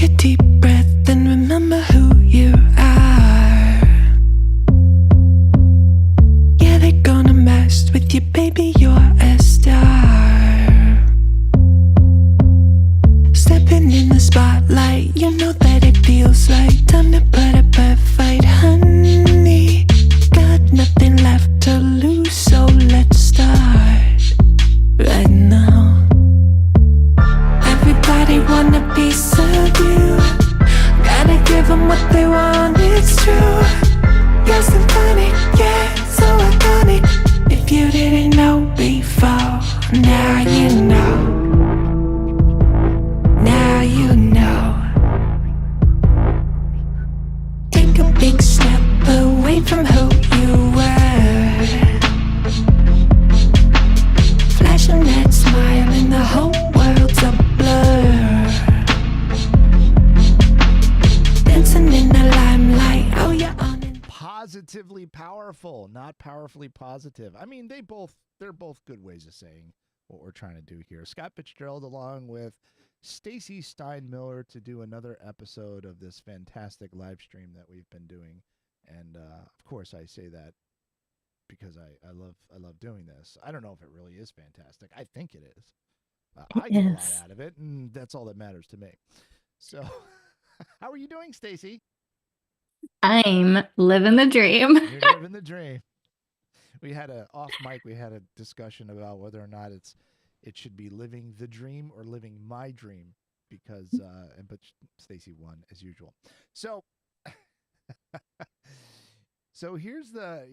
a deep breath and remember who you are. Yeah, they're gonna mess with you, baby, you're a star. Stepping in the spotlight, you know that it feels like time to put up a fight, honey. Got nothing left to lose, so let's start right now. Everybody want a piece of you. Gotta give them what they want, it's true. You're symphonic, yeah, so iconic. If you didn't know before, now you know. Now you know. Take a big step away from who you were. Flashing that smile and the whole world's a blur. Dancing in the limelight, oh you're on it. Positively powerful, not powerfully positive. I mean, they're both good ways of saying what we're trying to do here. Scott Fitzgerald along with Stacy Steinmiller to do another episode of this fantastic live stream that we've been doing. And of course I say that because I love doing this. I don't know if it really is fantastic. I think it is. I get a lot Yes. out of it, and that's all that matters to me. So, how are you doing, Stacy? I'm living the dream. You're living the dream. We had a off mic. We had a discussion about whether or not it should be living the dream or living my dream because but Stacy won as usual. So so here's the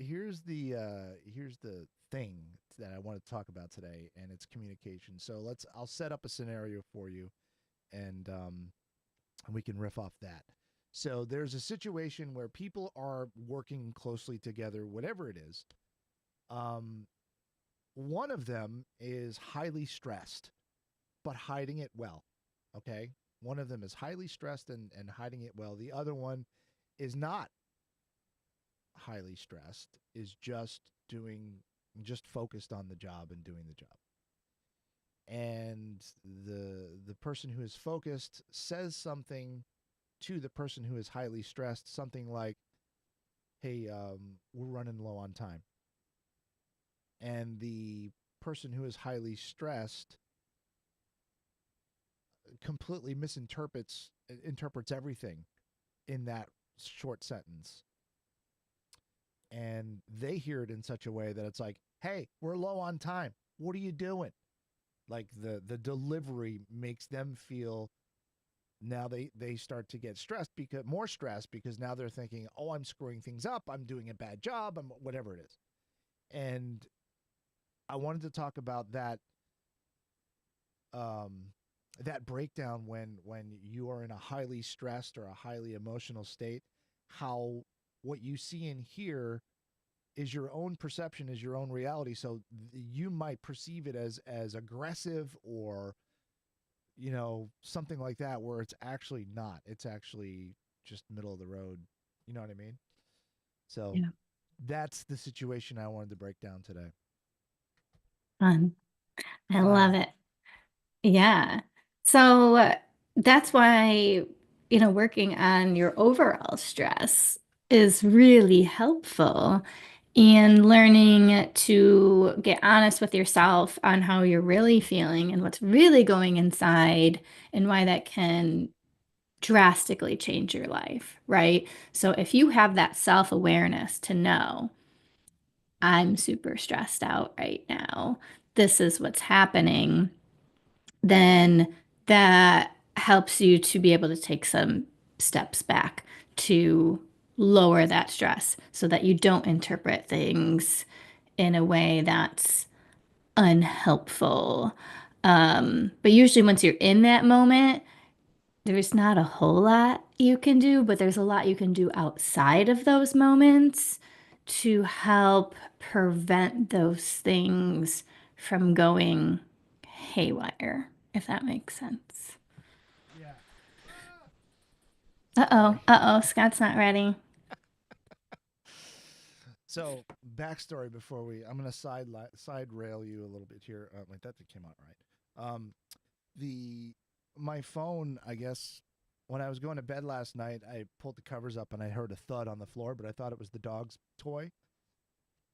thing that I want to talk about today, and it's communication. So I'll set up a scenario for you, and we can riff off that. So there's a situation where people are working closely together, whatever it is. Um, One of them is highly stressed, but hiding it well. Okay. One of them is highly stressed and hiding it well. The other one is not highly stressed, is just focused on the job and doing the job. And the person who is focused says something to the person who is highly stressed, something like, "Hey, we're running low on time." And the person who is highly stressed completely interprets everything in that short sentence, and they hear it in such a way that it's like, "Hey, we're low on time, what are you doing?" Like the delivery makes them feel, now they start to get more stressed because now they're thinking, "Oh, I'm screwing things up, I'm doing a bad job, I'm whatever it is." And I wanted to talk about um, that breakdown when you are in a highly stressed or a highly emotional state. How what you see and hear is your own perception, is your own reality. So you might perceive it as aggressive or something like that, where it's actually not. It's actually just middle of the road. You know what I mean? So Yeah. that's the situation I wanted to break down today. Fun. I love Fun. it. Yeah. So that's why, working on your overall stress is really helpful in learning to get honest with yourself on how you're really feeling and what's really going inside and why that can drastically change your life, right? So if you have that self-awareness to know, I'm super stressed out right now, this is what's happening, then that helps you to be able to take some steps back to lower that stress so that you don't interpret things in a way that's unhelpful. But usually, once you're in that moment, there's not a whole lot you can do, but there's a lot you can do outside of those moments to help prevent those things from going haywire, if that makes sense. Yeah. Uh-oh, Sorry. uh-oh, Scott's not ready. So backstory before I'm gonna side rail you a little bit here. Like that came out right. The My phone, I guess, when I was going to bed last night, I pulled the covers up and I heard a thud on the floor, but I thought it was the dog's toy,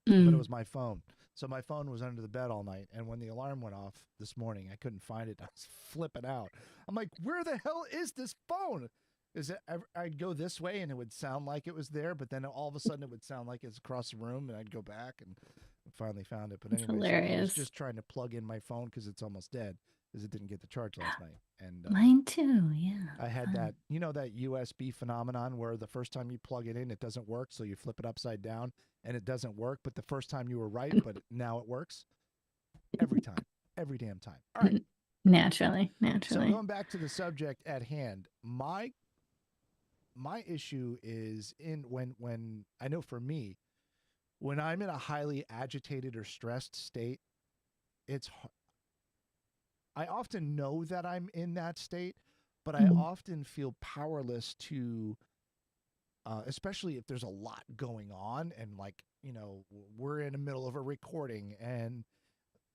but it Mm. was my phone. So my phone was under the bed all night, and when the alarm went off this morning, I couldn't find it. I was flipping out. I'm like, "Where the hell is this phone?" Is it? I'd go this way, and it would sound like it was there, but then all of a sudden, it would sound like it's across the room, and I'd go back and finally found it. But It's anyway, so I was hilarious. just trying to plug in my phone because it's almost dead because it didn't get the charge last night, and Mine too. Yeah. I had Fun. that, that USB phenomenon where the first time you plug it in, it doesn't work. So you flip it upside down and it doesn't work. But the first time you were right, but now it works every time, every damn time. All right. Naturally, So naturally. going back to the subject at hand, my issue is in when I know for me, when I'm in a highly agitated or stressed state, it's I often know that I'm in that state, but I Mm. often feel powerless to especially if there's a lot going on and like we're in the middle of a recording and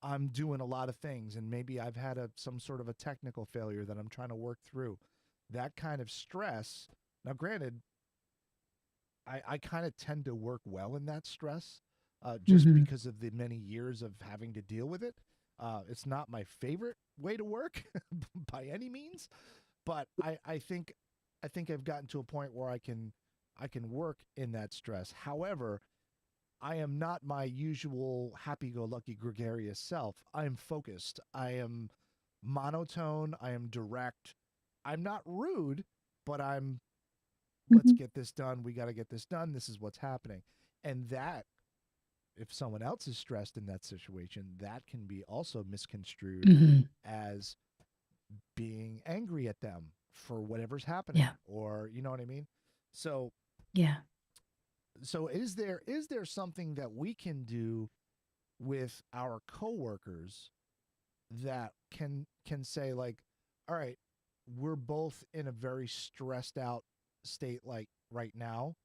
I'm doing a lot of things and maybe I've had some sort of a technical failure that I'm trying to work through. That kind of stress. Now, granted, I kind of tend to work well in that stress, just Hmm. because of the many years of having to deal with it. It's not my favorite way to work by any means, but I think I've gotten to a point where I can work in that stress. However, I am not my usual happy-go-lucky gregarious self. I am focused. I am monotone. I am direct. I'm not rude, but I'm let's Hmm. get this done. We got to get this done. This is what's happening. And that if someone else is stressed in that situation, that can be also misconstrued Hmm. as being angry at them for whatever's happening Yeah. or you know what I mean? So Yeah. is there something that we can do with our coworkers that can say like, all right, we're both in a very stressed out state like right now.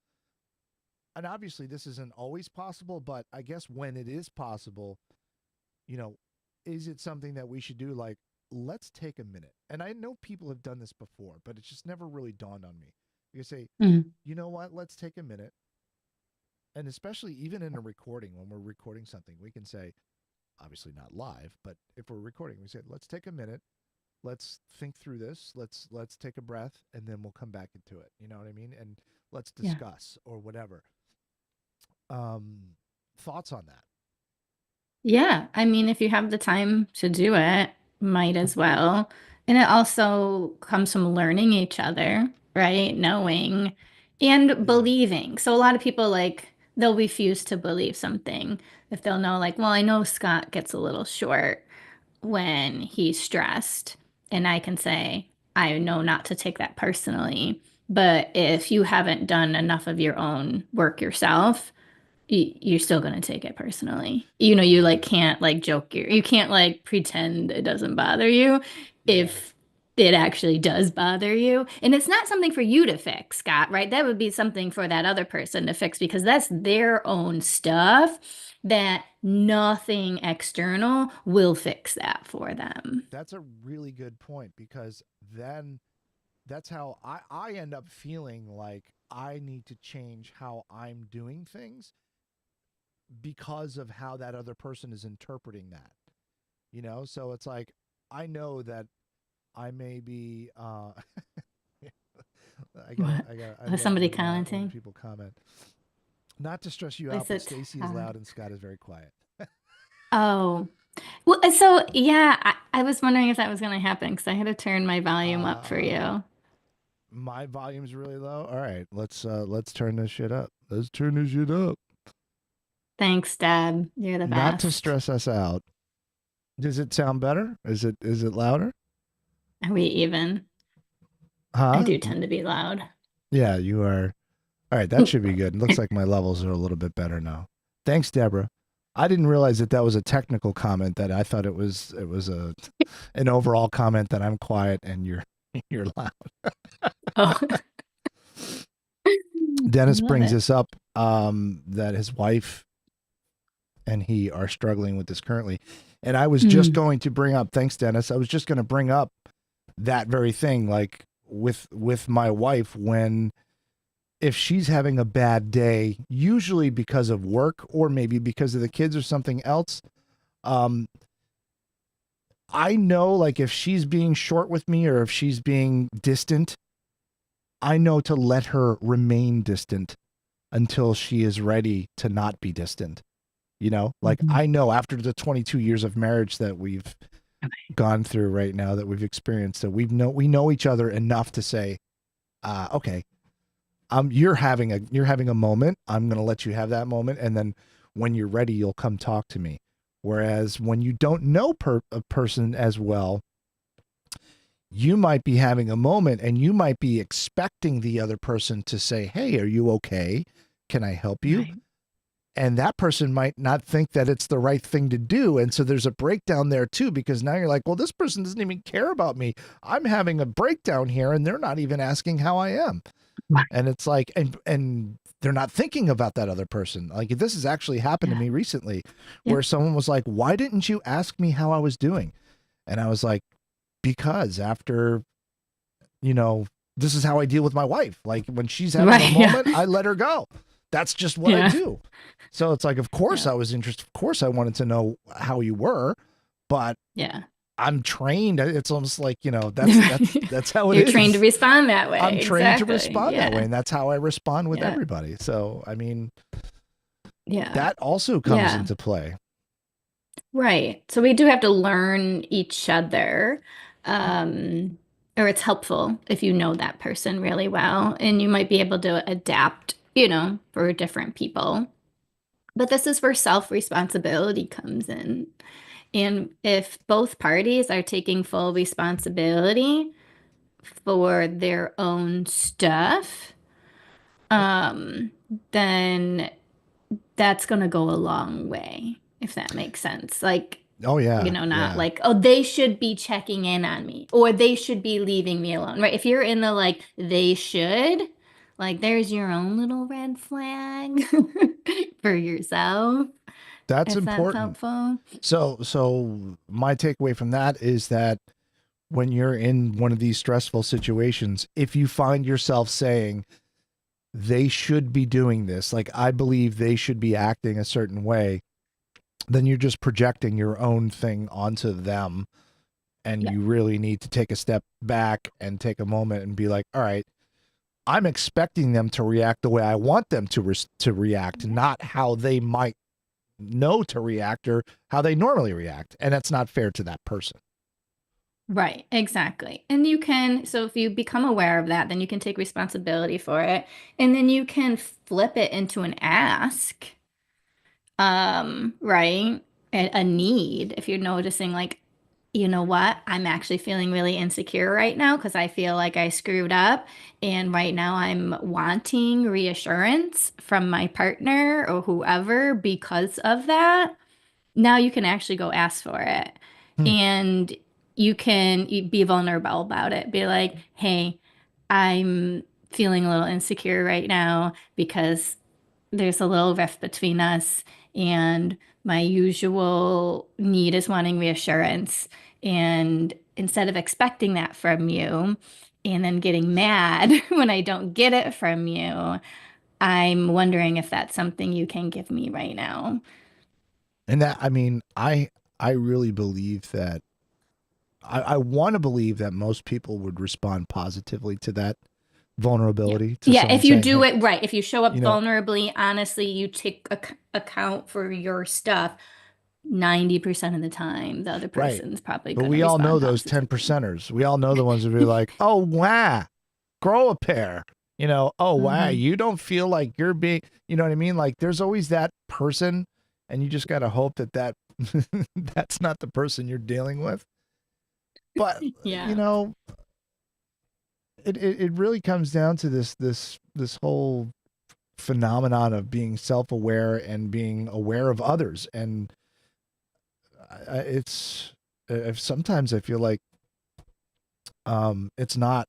And obviously this isn't always possible, but I guess when it is possible, you know, is it something that we should do like let's take a minute. And I know people have done this before, but it's just never really dawned on me. You say, Mm. "You know what? Let's take a minute." And especially even in a recording, when we're recording something, we can say, obviously not live, but if we're recording, we say, "Let's take a minute. Let's think through this. Let's take a breath and then we'll come back into it." You know what I mean? And let's Yeah. discuss or whatever. Um Thoughts on that? Yeah. I mean, if you have the time to do it, might as well. And it also comes from learning each other, right? Knowing and Yeah. believing. So a lot of people like they'll refuse to believe something if they'll know, like, well, I know Scott gets a little short when he's stressed. And I can say, I know not to take that personally. But if you haven't done enough of your own work yourself, you're still going to take it personally. You like Yeah. can't like joke you can't like pretend it doesn't bother you Yeah. if it actually does bother you. And it's not something for you to fix, Scott, right? That would be something for that other person to fix because that's their own stuff that nothing external will fix that for them. That's a really good point because then that's how I end up feeling like I need to change how I'm doing things because of how that other person is interpreting that. So it's like I know that I may be What? I Was love somebody when commenting? people comment. Not to stress you out, Is but it Stacy is loud and Scott is very quiet. Oh, well, so yeah, I was wondering if that was going to happen because I had to turn my volume up for Uh you. my volume's really low. All right, let's turn this shit up. Let's turn this shit up. Thanks, Dad. You're the Not to best. stress us out. Does it sound better? Is it louder? Are we even? I Huh? do tend to be loud. Yeah, you are. All right, that should be good. It looks like my levels are a little bit better now. Thanks, Deborah. I didn't realize that was a technical comment. That I thought it was an overall comment that I'm quiet and you're you're loud. Oh, Dennis love brings it. this up that his wife and he are struggling with this currently, and I was just Mm, going to bring up. Thanks, Dennis. I was just going to bring up that very thing. Like with my wife when if she's having a bad day, usually because of work or maybe because of the kids or something else. um I know, like, if she's being short with me or if she's being distant, I know to let her remain distant until she is ready to not be distant. You know, like, Mhm. I know after the 22 years of marriage that we've gone through right now, that we've experienced, that we know each other enough to say, okay, you're having a moment. I'm going to let you have that moment. And then when you're ready, you'll come talk to me. Whereas when you don't know a person as well, you might be having a moment and you might be expecting the other person to say, hey, are you okay? Can I help you? Right. And that person might not think that it's the right thing to do. And so there's a breakdown there too, because now you're like, well, this person doesn't even care about me. I'm having a breakdown here and they're not even asking how I am. Right. And it's like, and they're not thinking about that other person. Like, this has actually happened to Yeah. me recently Yeah. where someone was like, why didn't you ask me how I was doing? And I was like, because after, you know, this is how I deal with my wife. Like, when she's having a Right. Yeah. moment, I let her go. That's just what I Yeah. do. So it's like, of course Yeah. I was interested. Of course I wanted to know how you were, but Yeah. I'm trained. It's almost like, Right. that's how it You're trained to is. respond that I'm way. trained to Exactly. respond that way. Yeah. And that's how I respond with Yeah. everybody. So, I mean, Yeah. that also comes Yeah. into play. Right. So we do have to learn each other. Or it's helpful if you know that person really well, and you might be able to adapt, for different people. But this is where self-responsibility comes in. And if both parties are taking full responsibility for their own stuff, um, then that's going to go a long way, if that makes sense. Like, Oh, yeah. not Yeah. like, oh, they should be checking in on me or they should be leaving me alone, right? If you're in the like, they should, like, there's your own little red flag for yourself, That's if that's important. helpful. So my takeaway from that is that when you're in one of these stressful situations, if you find yourself saying, they should be doing this, like, I believe they should be acting a certain way, then you're just projecting your own thing onto them. And Yeah. you really need to take a step back and take a moment and be like, all right, I'm expecting them to react the way I want them to react, not how they might know to react or how they normally react. And that's not fair to that person. Right, exactly. And you can, so if you become aware of that, then you can take responsibility for it. And then you can flip it into an ask. Right? A need. If you're noticing, like, you know what, I'm actually feeling really insecure right now because I feel like I screwed up. And right now I'm wanting reassurance from my partner or whoever because of that. Now you can actually go ask for it. Hmm. And you can be vulnerable about it. Be like, hey, I'm feeling a little insecure right now because there's a little rift between us, and my usual need is wanting reassurance. And instead of expecting that from you and then getting mad when I don't get it from you, I'm wondering if that's something you can give me right now. And that, I mean, I really believe that I want to believe that most people would respond positively to that Yeah. vulnerability, to Yeah, someone if you saying, do hey, it right, if you show up you know, vulnerably, honestly, you take account for your stuff, 90% of the time, the other right. person's probably But going to we all know respond those 10 positively. percenters. We all know the ones that be like, oh, wow, grow a pair. Oh, wow, Hmm. you don't feel like you're being, you know what I mean? Like, there's always that person, and you just got to hope that that's not the person you're dealing with. But, you Yeah. know, it really comes down to this whole phenomenon of being self-aware and being aware of others. And it's, sometimes I feel like it's not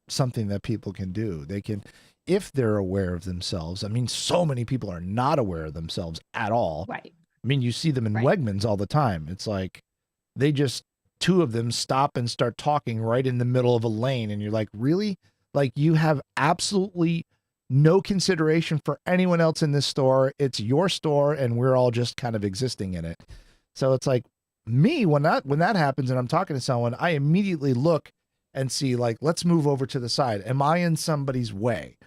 something that people can do. They can, if they're aware of themselves. I mean, so many people are not aware of themselves at all. Right. I mean, you see them in Right. Wegmans all the time. It's like they just two of them stop and start talking right in the middle of a lane. And you're like, really? Like, you have absolutely no consideration for anyone else in this store. It's your store and we're all just kind of existing in it. So it's like, me, when that happens and I'm talking to someone, I immediately look and see, like, let's move over to the side. Am I in somebody's way?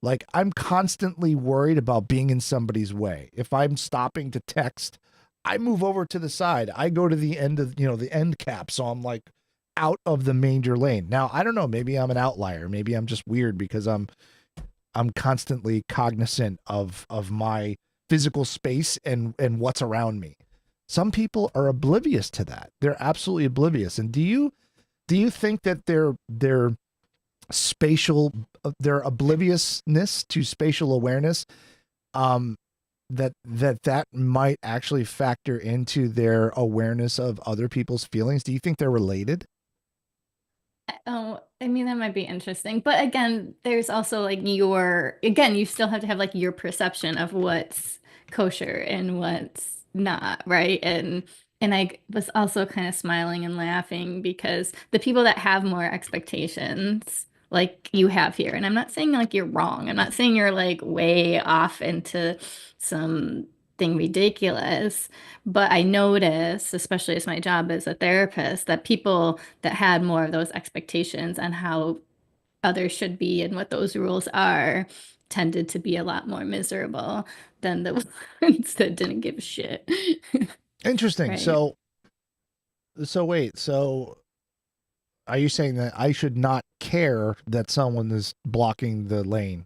Like, I'm constantly worried about being in somebody's way. If I'm stopping to text, I move over to the side. I go to the end of, the end cap. So I'm like out of the major lane. Now, I don't know, maybe I'm an outlier. Maybe I'm just weird because I'm constantly cognizant of my physical space and what's around me. Some people are oblivious to that. They're absolutely oblivious. And do you think that their obliviousness to spatial awareness, that might actually factor into their awareness of other people's feelings? Do you think they're related? Oh, I mean, that might be interesting. But again, there's also like you still have to have like your perception of what's kosher and what's not, right? And I was also kind of smiling and laughing because the people that have more expectations like you have here, and I'm not saying like you're wrong. I'm not saying you're like way off into something ridiculous. But I notice, especially as my job as a therapist, that people that had more of those expectations on how others should be and what those rules are tended to be a lot more miserable than the ones that didn't give a shit. Interesting. Right. So wait, so are you saying that I should not care that someone is blocking the lane?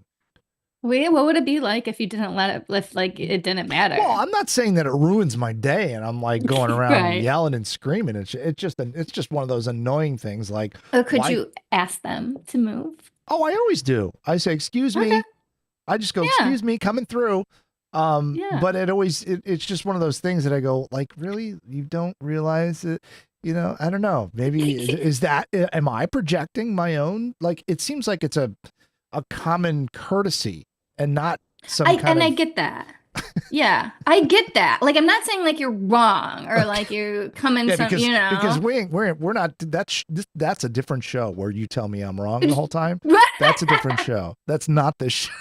Wait, what would it be like if you didn't let it, if like it didn't matter? Well, I'm not saying that it ruins my day and I'm like going around Right. yelling and screaming. It's just one of those annoying things. Like, Or could why? you ask them to move? Oh, I always do. I say, excuse Okay. me. I just go, Yeah. excuse me, coming through. Yeah. But it's just one of those things that I go, like, really? You don't realize it? I don't know. Maybe am I projecting my own? Like, it seems like it's a common courtesy and not some kind I of. get that. Yeah, I get that. Like, I'm not saying like you're wrong or like you're coming Yeah, some, because we're not that's a different show where you tell me I'm wrong the whole time. That's a different show. That's not this show.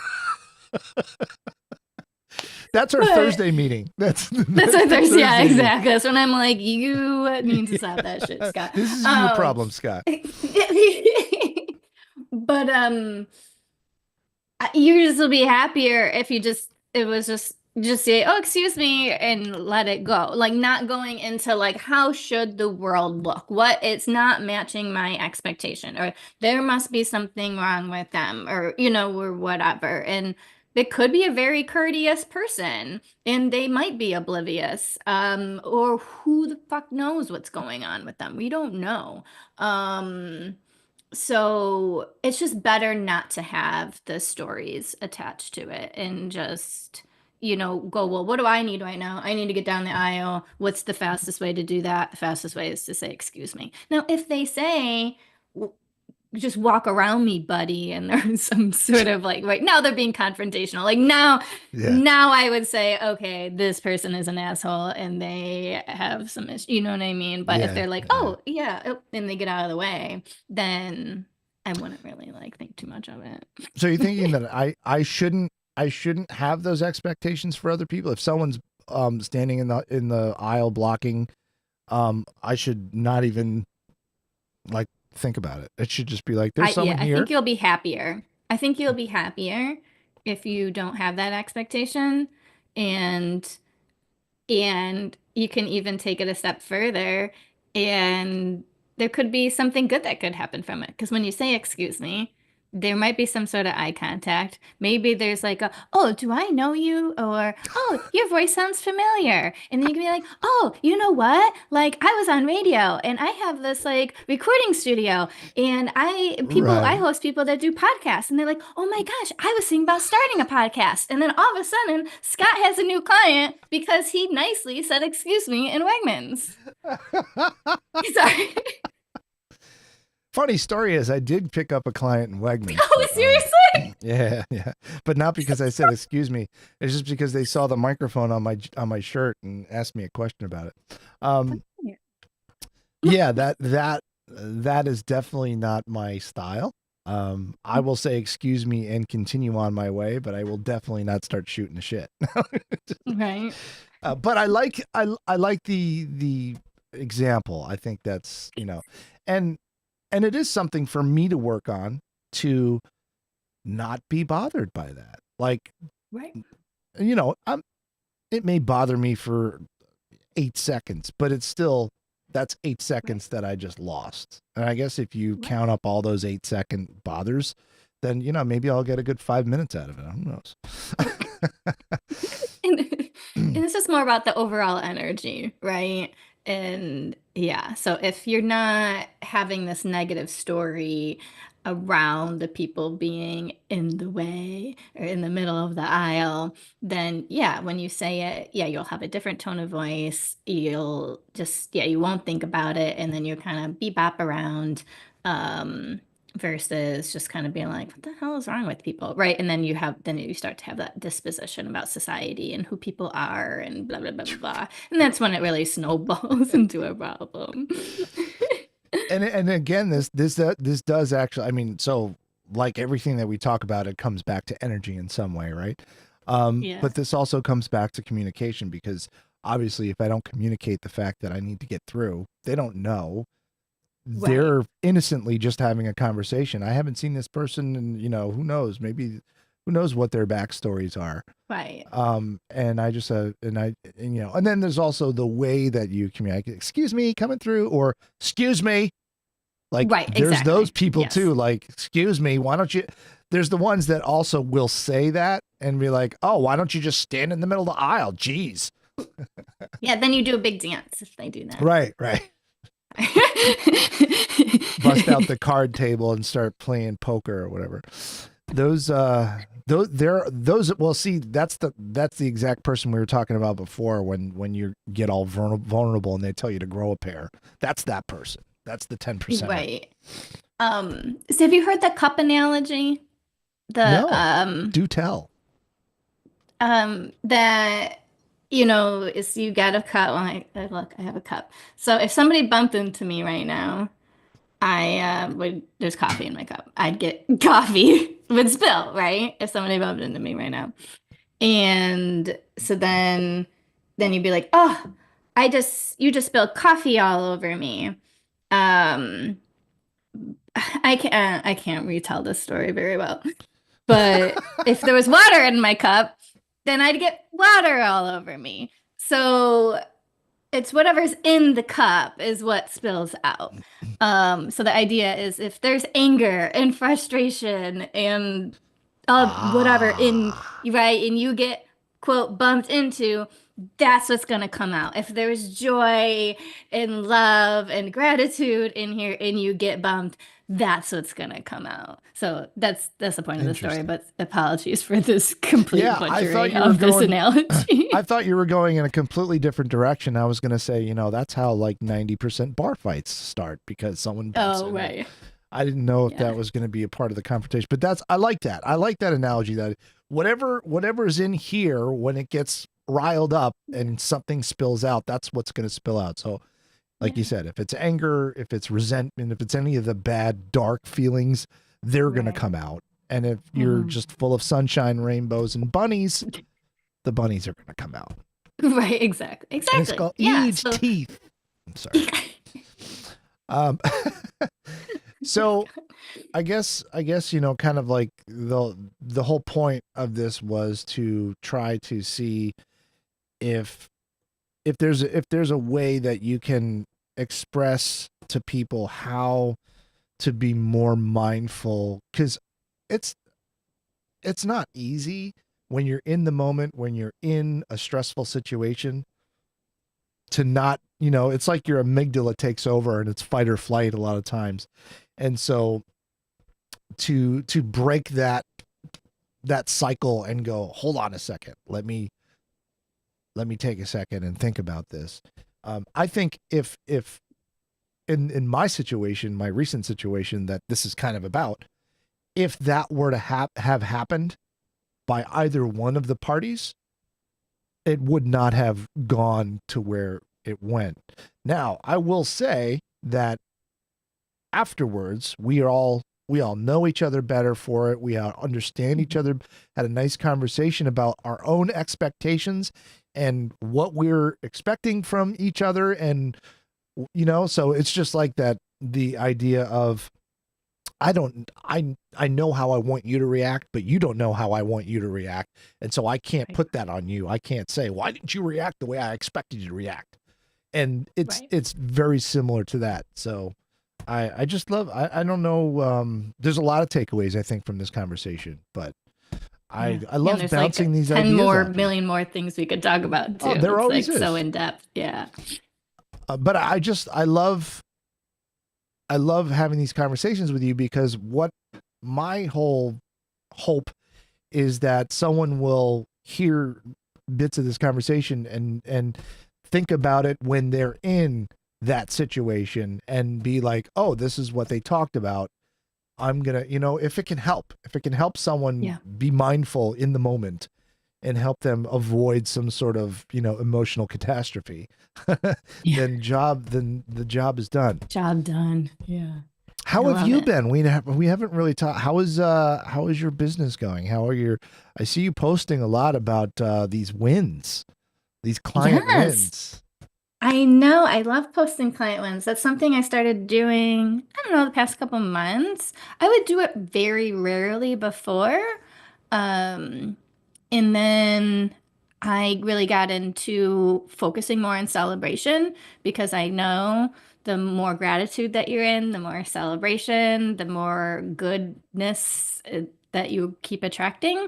That's our Thursday meeting. That's our Thursday. Yeah, meeting. exactly. That's when I'm like, you need to stop that shit, Scott. This is your problem, Scott. But you just will be happier if it was just say, oh, excuse me, and let it go. Like, not going into like, how should the world look? It's not matching my expectation, or there must be something wrong with them, or or whatever. And they could be a very courteous person and they might be oblivious, or who the fuck knows what's going on with them. We don't know. So it's just better not to have the stories attached to it and just, go, well, what do I need right now? I need to get down the aisle. What's the fastest way to do that? The fastest way is to say, excuse me. Now, if they say, just walk around me, buddy, and there's some sort of like, right now they're being confrontational. Like now I would say, okay, this person is an asshole and they have some issues, you know what I mean? But if they're like, oh yeah, and they get out of the way, then I wouldn't really like think too much of it. So you're thinking that I shouldn't have those expectations for other people? If someone's standing in the aisle blocking, I should not even like think about it. It should just be like, there's someone here. I think you'll be happier. I think you'll be happier if you don't have that expectation, and you can even take it a step further, and there could be something good that could happen from it. Because when you say excuse me, there might be some sort of eye contact. Maybe there's like oh, do I know you? Or, oh, your voice sounds familiar. And then you can be like, oh, you know what? Like, I was on radio and I have this like recording studio and I host people that do podcasts. And they're like, oh my gosh, I was thinking about starting a podcast. And then all of a sudden, Scott has a new client because he nicely said, excuse me, in Wegmans. Sorry. Funny story is I did pick up a client in Wegmans. Oh, seriously? Yeah. But not because I said excuse me. It's just because they saw the microphone on my shirt and asked me a question about it. Yeah, that is definitely not my style. I will say excuse me and continue on my way, but I will definitely not start shooting the shit. Right. But I like the example. I think that's, and it is something for me to work on to not be bothered by that. Like, Right. I'm it may bother me for 8 seconds, but it's still that's eight Right. seconds that I just lost. And I guess if you Right. count up all those 8-second bothers, then maybe I'll get a good 5 minutes out of it. Who And knows? this is more about the overall energy, right? And yeah, so if you're not having this negative story around the people being in the way or in the middle of the aisle, then yeah, when you say it, yeah, you'll have a different tone of voice. You'll just, yeah, you won't think about it, and then you kind of bebop around. Um, versus just kind of being like, what the hell is wrong with people? Right. And then you start to have that disposition about society and who people are and blah, blah, blah, blah, blah. And that's when it really snowballs into a problem. And again, this does actually. I mean, so like everything that we talk about, it comes back to energy in some way, right? Yeah. But this also comes back to communication because obviously, if I don't communicate the fact that I need to get through, they don't know. Right. They're innocently just having a conversation. I haven't seen this person, and who knows? Maybe who knows what their backstories are. Right. And I just and then there's also the way that you communicate. Excuse me, coming through, or excuse me. Like Right. there's those Exactly. people Yes. too. Like, excuse me, why don't you? There's the ones that also will say that and be like, oh, why don't you just stand in the middle of the aisle? Jeez. Yeah. Then you do a big dance if they do that. Right, right. Bust out the card table and start playing poker or whatever. Those well, see, that's the exact person we were talking about before when you get all vulnerable and they tell you to grow a pair. That's that person. That's the 10%er. Right. So have you heard the cup analogy? The No, do tell. that is you get a cup. Well, look, I have a cup. So if somebody bumped into me right now, I would there's coffee in my cup. I'd get coffee would spill, right? If somebody bumped into me right now. And so then you'd be like, "Oh, you just spilled coffee all over me." Um I can't retell this story very well. But if there was water in my cup, then I'd get water all over me. So it's whatever's in the cup is what spills out. So the idea is if there's anger and frustration and whatever in Ah, right, and you get quote bumped into, that's what's gonna come out. If there's joy and love and gratitude in here and you get bumped, that's what's gonna come out. So that's the point of the story, interesting. but apologies for this complete Yeah, I thought butchering you were of this going. I analogy. thought you were going in a completely different direction. I was going to say, that's how like 90% bar fights start because someone bumps Oh, into it. right. I didn't know if Yeah. that was going to be a part of the confrontation, but I like that. I like that analogy that whatever's in here when it gets riled up and something spills out, that's what's going to spill out. So, like you Yeah. said, if it's anger, if it's resentment, if it's any of the bad dark feelings, they're going to Right. come out. And if you're Mhm. just full of sunshine, rainbows, and bunnies, the bunnies are going to come out. Right, exactly. And it's Exactly. called Yeah. each So teeth. I'm sorry. Um, so I guess kind of like the whole point of this was to try to see if if there's a way that you can express to people how to be more mindful because it's it's not easy when you're in the moment when you're in a stressful situation to not, it's like your amygdala takes over and it's fight or flight a lot of times. And so to break that cycle and go, hold on a second, let me take a second and think about this. I think if in my situation, my recent situation that this is kind of about, if that were to have happened by either one of the parties, it would not have gone to where it went. Now, I will say that afterwards we all know each other better for it. We all understand each other, had a nice conversation about our own expectations and what we're expecting from each other. And, so it's just like that, the idea of, I know how I want you to react, but you don't know how I want you to react. And so I can't Right. put that on you. I can't say, why didn't you react the way I expected you to react? And it's Right. it's very similar to that. So I just love, I don't know, there's a lot of takeaways I think from this conversation, but I Yeah. I Yeah. And love there's like bouncing these 10 ideas more off you. million more things we could talk about Oh, too. there It's always like so is. in depth. Yeah. But I love having these conversations with you, because what my whole hope is that someone will hear bits of this conversation and think about it when they're in that situation and be like, oh, this is what they talked about. I'm gonna, if it can help someone Yeah. be mindful in the moment and help them avoid some sort of, emotional catastrophe, Yeah. then the job is done. Job done. Yeah. I How have love you it. been? We haven't really talked. How is your business going? How are your I see you posting a lot about these wins, these client Yes. wins. I know. I love posting client wins. That's something I started doing, I don't know, the past couple months. I would do it very rarely before. Um, And then I really got into focusing more on celebration because I know the more gratitude that you're in, the more celebration, the more goodness that you keep attracting.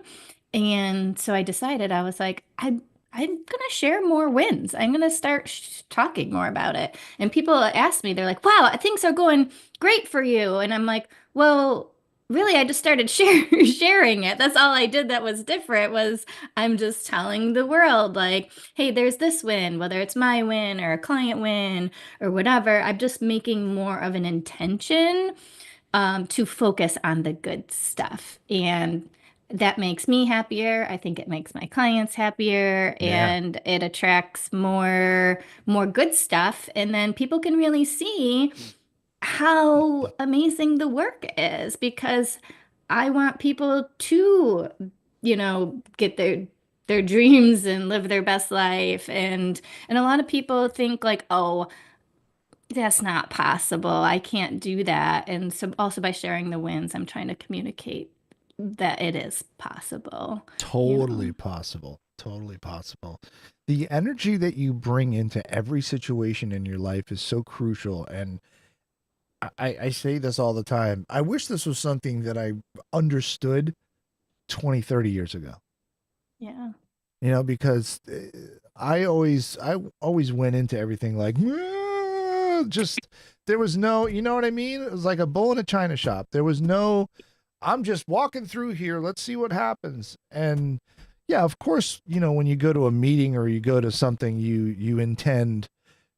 And so I decided, I was like, I'm gonna share more wins. I'm gonna start talking more about it. And people ask me, they're like, "Wow, things are going great for you." And I'm like, "Well, really, I just started sharing it. That's all I did that was different was I'm just telling the world like, hey, there's this win, whether it's my win or a client win or whatever. I'm just making more of an intention to focus on the good stuff. And that makes me happier. I think it makes my clients happier Yeah. and it attracts more good stuff. And then people can really see how amazing the work is because I want people to, get their dreams and live their best life. And a lot of people think like, oh, that's not possible. I can't do that. And so also by sharing the wins, I'm trying to communicate that it is possible, you Totally know. possible. Totally possible. The energy that you bring into every situation in your life is so crucial. And I say this all the time. I wish this was something that I understood 20, 30 years ago. Yeah. Because I always went into everything like, just, there was no, you know what I mean? It was like a bull in a china shop. There was no, I'm just walking through here. Let's see what happens. And yeah, of course, when you go to a meeting or you go to something, you intend,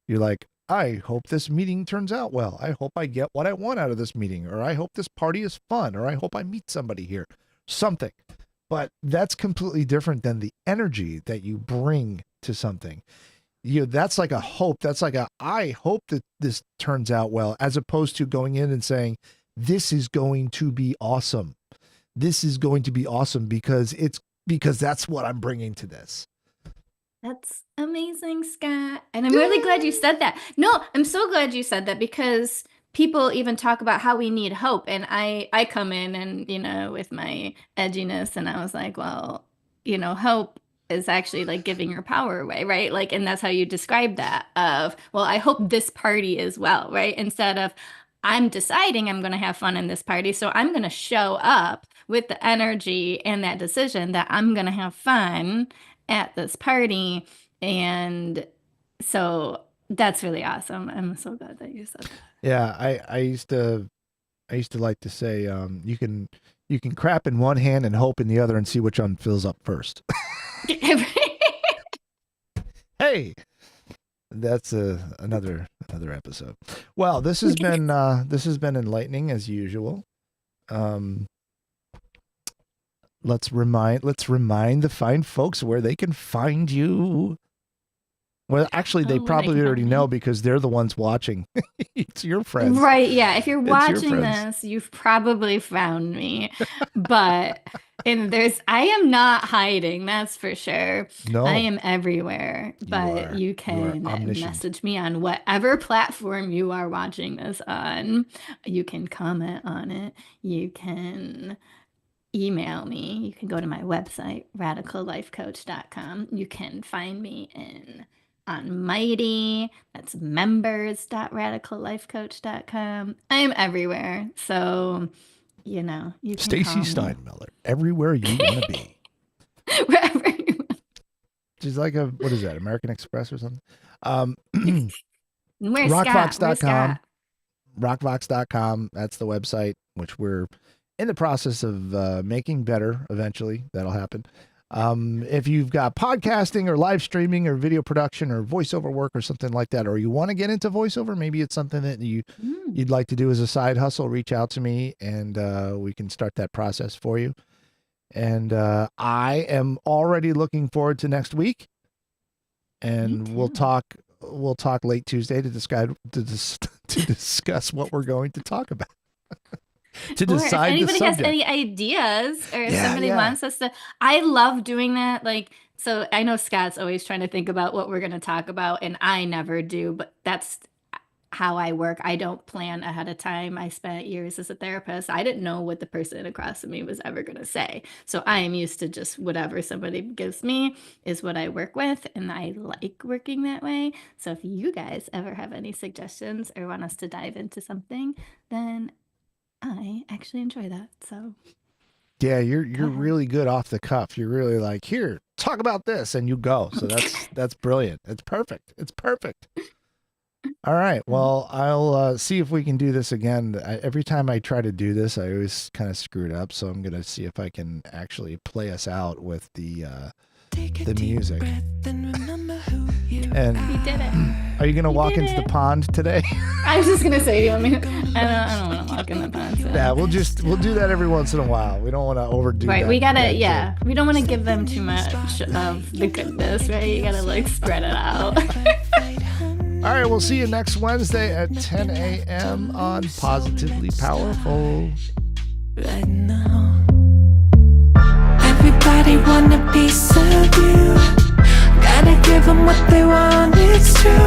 you're like, I hope this meeting turns out well. I hope I get what I want out of this meeting, or I hope this party is fun, or I hope I meet somebody here. Something. But that's completely different than the energy that you bring to something. That's like a hope. That's like I hope that this turns out well, as opposed to going in and saying, this is going to be awesome. This is going to be awesome because that's what I'm bringing to this. That's amazing, Scott. And I'm really glad you Yay! said that. No, I'm so glad you said that because people even talk about how we need hope. And I come in and, with my edginess and I was like, well, hope is actually like giving your power away, right? Like, and that's how you describe that of, well, I hope this party is well, right? Instead of I'm deciding I'm going to have fun in this party, so I'm going to show up with the energy and that decision that I'm going to have fun at this party. And so that's really awesome. I'm so glad that you said Yeah, I used to like to say, you can crap in one hand and hope in the other and see which one fills up first. that. Hey, that's another episode. Well, this has been enlightening as usual. Um, let's remind the fine folks where they can find you. Well, actually, they Oh, they probably can already find know me. because they're the ones watching. It's your friends. Right, yeah. If you're It's your watching friends. this, you've probably found me. But I am not hiding, that's for sure. I No, am everywhere. you But are. you You are can omniscient. message me on whatever platform you are watching this on. You can comment on it. You can email me. You can go to my website, radicallifecoach.com. You can find me on Mighty. That's members.radicallifecoach.com. I am everywhere. So, you can Stacy call me Steinmiller, everywhere you want to be. wherever you want. She's like what is that, American Express or something? Where's Scott? Where's Rockvox.com. Scott? Rockvox.com. That's the website, which we're in the process of making better eventually. That'll happen. If you've got podcasting or live streaming or video production or voiceover work or something like that, or you want to get into voiceover, maybe it's something that you'd like to do as a side hustle, reach out to me and we can start that process for you. And I am already looking forward to next week. And we'll talk late Tuesday to discuss what we're going to talk about. To Or decide if anybody the has subject. any ideas, or if somebody Yeah. wants us to, I love doing that. Like, so I know Scott's always trying to think about what we're going to talk about, and I never do, but that's how I work. I don't plan ahead of time. I spent years as a therapist. I didn't know what the person across from me was ever going to say. So I am used to just whatever somebody gives me is what I work with, and I like working that way. So if you guys ever have any suggestions or want us to dive into something, then I actually enjoy that. So Yeah, you're ahead. really good off the cuff. You're really like, here, talk about this, and you go. So that's brilliant. It's perfect. It's perfect. All right. Well, I'll see if we can do this again. Every time I try to do this, I always kind of screw it up. So I'm gonna see if I can actually play us out with the music. And You did it. are you gonna You walk did into the it. pond today? I was just gonna say, you want me? I don't want to walk in the pond. So. Yeah, we'll do that every once in a while. We don't want to overdo Right, that. we gotta, that yeah. We don't want to give them too much of the goodness, right? You gotta like spread it out. All right, we'll see you next Wednesday at 10 a.m. on Positively Powerful. Right now, everybody want a piece of you. Gotta give them what they want, it's true.